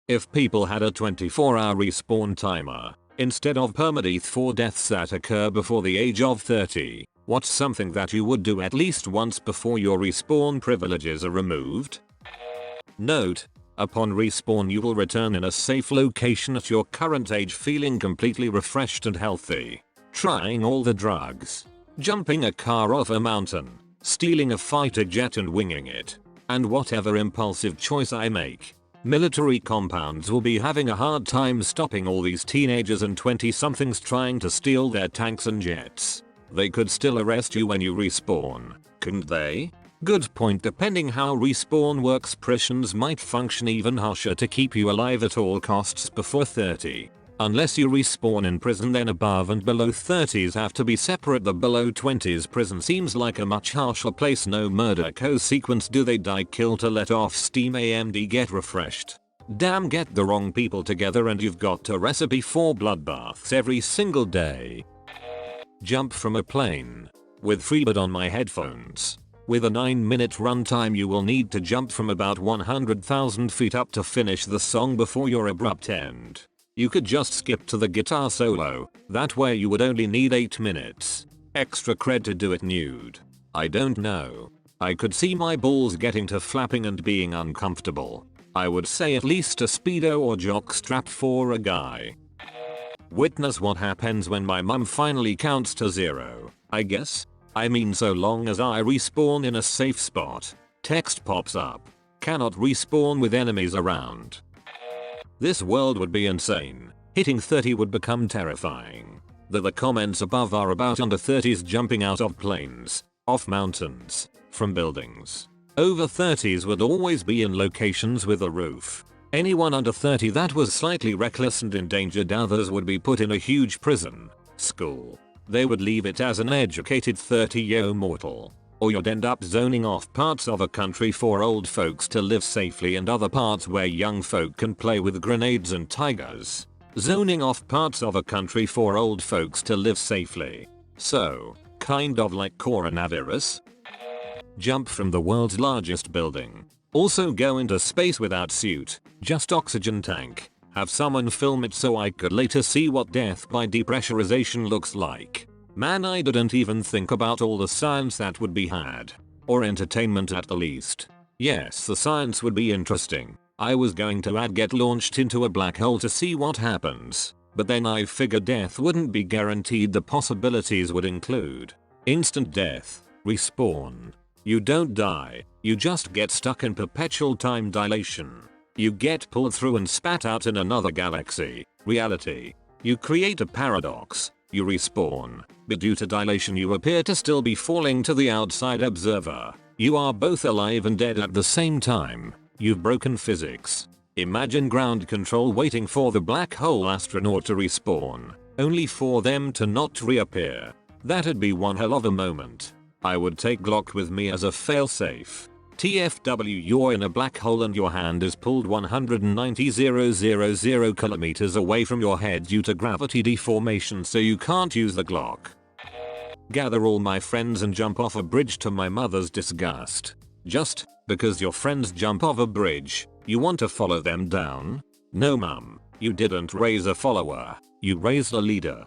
If people had a 24-hour respawn timer, instead of permadeath for deaths that occur before the age of 30, what's something that you would do at least once before your respawn privileges are removed? Note: upon respawn you will return in a safe location at your current age feeling completely refreshed and healthy. Trying all the drugs. Jumping a car off a mountain. Stealing a fighter jet and winging it. And whatever impulsive choice I make. Military compounds will be having a hard time stopping all these teenagers and 20-somethings trying to steal their tanks and jets. They could still arrest you when you respawn, couldn't they? Good point. Depending how respawn works, prisons might function even harsher to keep you alive at all costs before 30. Unless you respawn in prison, then above and below 30s have to be separate. The below 20s prison seems like a much harsher place. No murder co-sequence. Do they die, kill to let off steam, AMD get refreshed? Damn, get the wrong people together and you've got a recipe for bloodbaths every single day. Jump from a plane. With Freebird on my headphones. With a 9-minute runtime you will need to jump from about 100,000 feet up to finish the song before your abrupt end. You could just skip to the guitar solo, that way you would only need 8 minutes. Extra cred to do it nude. I don't know. I could see my balls getting to flapping and being uncomfortable. I would say at least a speedo or jock strap for a guy. Witness what happens when my mum finally counts to 0, I guess. I mean, so long as I respawn in a safe spot. Text pops up. Cannot respawn with enemies around. This world would be insane. Hitting 30 would become terrifying. The comments above are about under 30s jumping out of planes, off mountains, from buildings. Over 30s would always be in locations with a roof. Anyone under 30 that was slightly reckless and endangered others would be put in a huge prison, school. They would leave it as an educated 30-year-old mortal. Or you'd end up zoning off parts of a country for old folks to live safely and other parts where young folk can play with grenades and tigers. Zoning off parts of a country for old folks to live safely. So, kind of like coronavirus. Jump from the world's largest building. Also go into space without suit, just oxygen tank. Have someone film it so I could later see what death by depressurization looks like. Man, I didn't even think about all the science that would be had. Or entertainment at the least. Yes, the science would be interesting. I was going to add get launched into a black hole to see what happens. But then I figured death wouldn't be guaranteed. The possibilities would include instant death, respawn. You don't die, you just get stuck in perpetual time dilation. You get pulled through and spat out in another galaxy, reality. You create a paradox. You respawn, but due to dilation you appear to still be falling to the outside observer. You are both alive and dead at the same time. You've broken physics. Imagine ground control waiting for the black hole astronaut to respawn, only for them to not reappear. That'd be one hell of a moment. I would take Glock with me as a failsafe. TFW, you're in a black hole and your hand is pulled 190,000 kilometers away from your head due to gravity deformation, so you can't use the Glock. Gather all my friends and jump off a bridge to my mother's disgust. Just because your friends jump off a bridge, you want to follow them down? No mum, you didn't raise a follower, you raised a leader.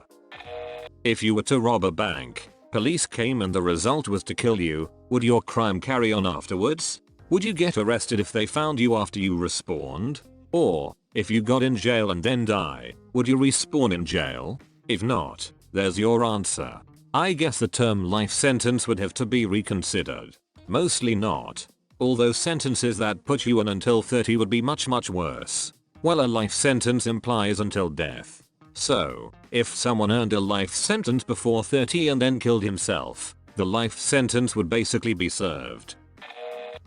If you were to rob a bank, police came and the result was to kill you, would your crime carry on afterwards? Would you get arrested if they found you after you respawned? Or, if you got in jail and then die, would you respawn in jail? If not, there's your answer. I guess the term life sentence would have to be reconsidered. Mostly not. Although sentences that put you on until 30 would be much worse. Well, a life sentence implies until death. So, if someone earned a life sentence before 30 and then killed himself, the life sentence would basically be served.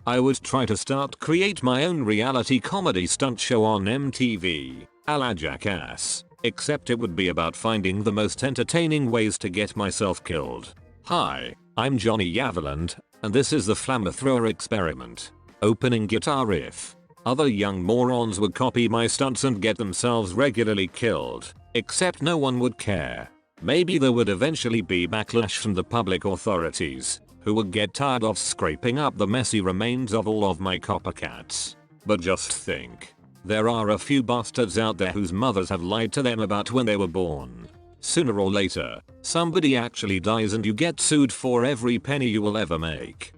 I would try to create my own reality comedy stunt show on MTV, a la Jackass, except it would be about finding the most entertaining ways to get myself killed. Hi, I'm Johnny Yaveland, and this is the Flamethrower Experiment. Opening guitar riff. Other young morons would copy my stunts and get themselves regularly killed. Except no one would care. Maybe there would eventually be backlash from the public authorities, who would get tired of scraping up the messy remains of all of my copycats. But just think. There are a few bastards out there whose mothers have lied to them about when they were born. Sooner or later, somebody actually dies and you get sued for every penny you will ever make.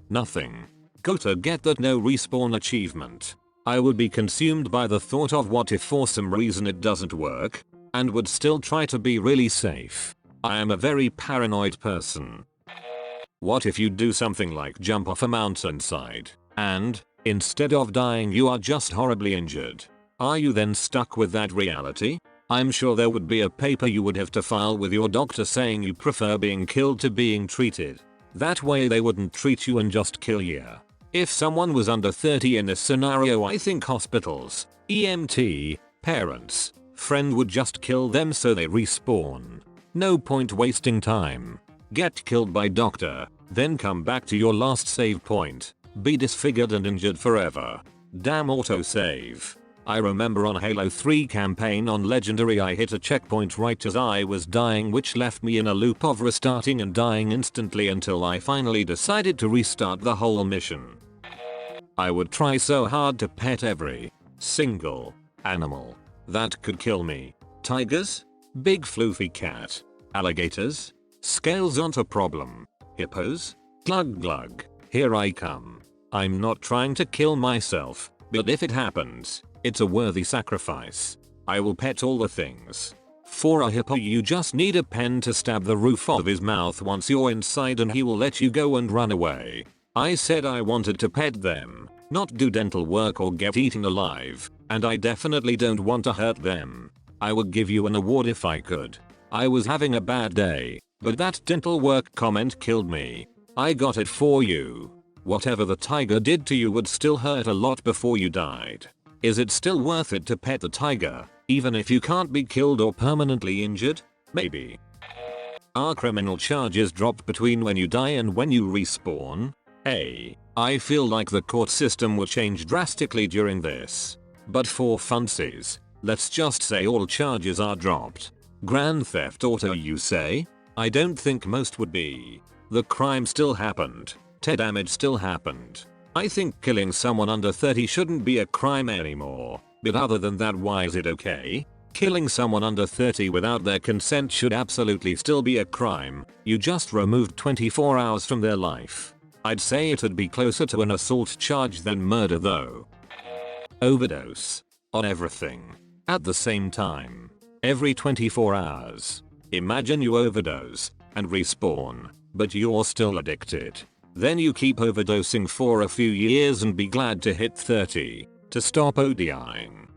Nothing. Go to get that no respawn achievement. I would be consumed by the thought of what if for some reason it doesn't work, and would still try to be really safe. I am a very paranoid person. What if you do something like jump off a mountainside, and, instead of dying you are just horribly injured? Are you then stuck with that reality? I'm sure there would be a paper you would have to file with your doctor saying you prefer being killed to being treated. That way they wouldn't treat you and just kill you. If someone was under 30 in this scenario, I think hospitals, EMT, parents, friend would just kill them so they respawn. No point wasting time. Get killed by doctor, then come back to your last save point. Be disfigured and injured forever. Damn autosave. I remember on Halo 3 campaign on Legendary I hit a checkpoint right as I was dying, which left me in a loop of restarting and dying instantly until I finally decided to restart the whole mission. I would try so hard to pet every single animal that could kill me. Tigers? Big floofy cat. Alligators? Scales aren't a problem. Hippos? Glug glug. Here I come. I'm not trying to kill myself, but if it happens, it's a worthy sacrifice. I will pet all the things. For a hippo you just need a pen to stab the roof of his mouth once you're inside and he will let you go and run away. I said I wanted to pet them, not do dental work or get eaten alive, and I definitely don't want to hurt them. I would give you an award if I could. I was having a bad day, but that dental work comment killed me. I got it for you. Whatever the tiger did to you would still hurt a lot before you died. Is it still worth it to pet the tiger, even if you can't be killed or permanently injured? Maybe. Are criminal charges dropped between when you die and when you respawn? I feel like the court system will change drastically during this. But for funsies, let's just say all charges are dropped. Grand Theft Auto, you say? I don't think most would be. The crime still happened. Damage still happened. I think killing someone under 30 shouldn't be a crime anymore. But other than that, why is it okay? Killing someone under 30 without their consent should absolutely still be a crime. You just removed 24 hours from their life. I'd say it'd be closer to an assault charge than murder though. Overdose. On everything. At the same time. Every 24 hours. Imagine you overdose and respawn, but you're still addicted. Then you keep overdosing for a few years and be glad to hit 30 to stop ODing.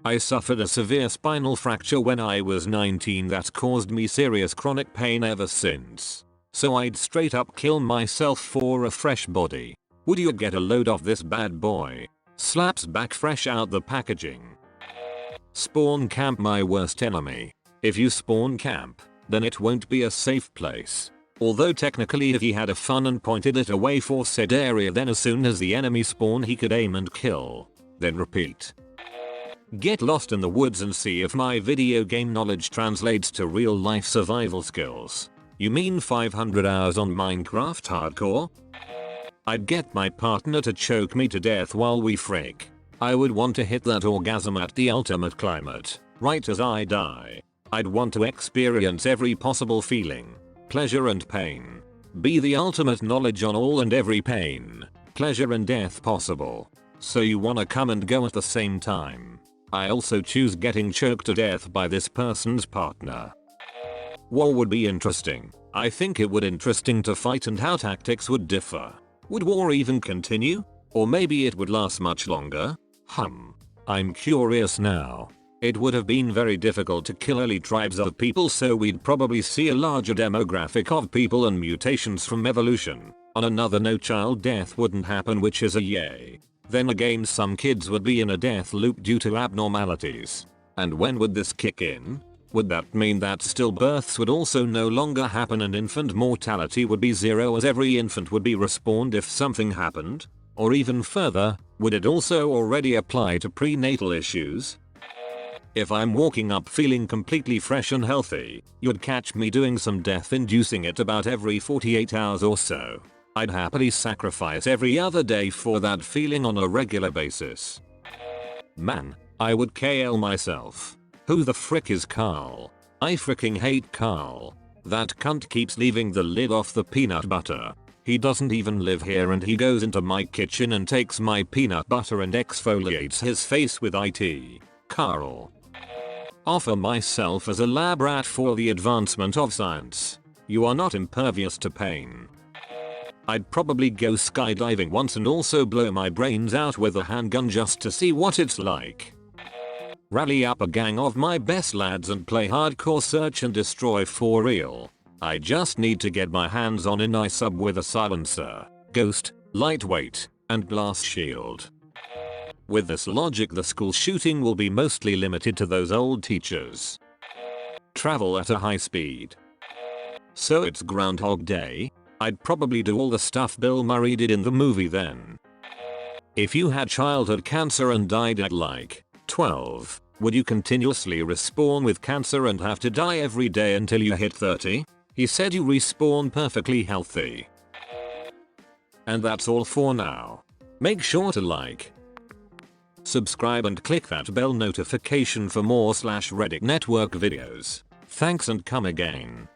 I suffered a severe spinal fracture when I was 19 that caused me serious chronic pain ever since. So I'd straight up kill myself for a fresh body. Would you get a load of this bad boy? Slaps back fresh out the packaging. Spawn camp, my worst enemy. If you spawn camp, then it won't be a safe place. Although technically if he had a fun and pointed it away for said area, then as soon as the enemy spawn he could aim and kill. Then repeat. Get lost in the woods and see if my video game knowledge translates to real life survival skills. You mean 500 hours on Minecraft hardcore? I'd get my partner to choke me to death while we frick. I would want to hit that orgasm at the ultimate climate, right as I die. I'd want to experience every possible feeling, pleasure and pain. Be the ultimate knowledge on all and every pain, pleasure and death possible. So you wanna come and go at the same time. I also choose getting choked to death by this person's partner. War would be interesting. I think it would interesting to fight and how tactics would differ. Would war even continue? Or maybe it would last much longer? I'm curious now. It would have been very difficult to kill early tribes of people, so we'd probably see a larger demographic of people and mutations from evolution. On another note, child death wouldn't happen, which is a yay. Then again, some kids would be in a death loop due to abnormalities. And when would this kick in? Would that mean that stillbirths would also no longer happen and infant mortality would be zero, as every infant would be respawned if something happened? Or even further, would it also already apply to prenatal issues? If I'm walking up feeling completely fresh and healthy, you'd catch me doing some death inducing it about every 48 hours or so. I'd happily sacrifice every other day for that feeling on a regular basis. Man, I would KL myself. Who the frick is Carl? I freaking hate Carl. That cunt keeps leaving the lid off the peanut butter. He doesn't even live here and he goes into my kitchen and takes my peanut butter and exfoliates his face with it. Carl. Offer myself as a lab rat for the advancement of science. You are not impervious to pain. I'd probably go skydiving once and also blow my brains out with a handgun just to see what it's like. Rally up a gang of my best lads and play hardcore search and destroy for real. I just need to get my hands on a nice sub with a silencer, ghost, lightweight, and blast shield. With this logic, the school shooting will be mostly limited to those old teachers. Travel at a high speed. So it's Groundhog Day? I'd probably do all the stuff Bill Murray did in the movie then. If you had childhood cancer and died at like 12, would you continuously respawn with cancer and have to die every day until you hit 30? He said you respawn perfectly healthy. And that's all for now. Make sure to like, subscribe and click that bell notification for more /Reddit network videos. Thanks and come again.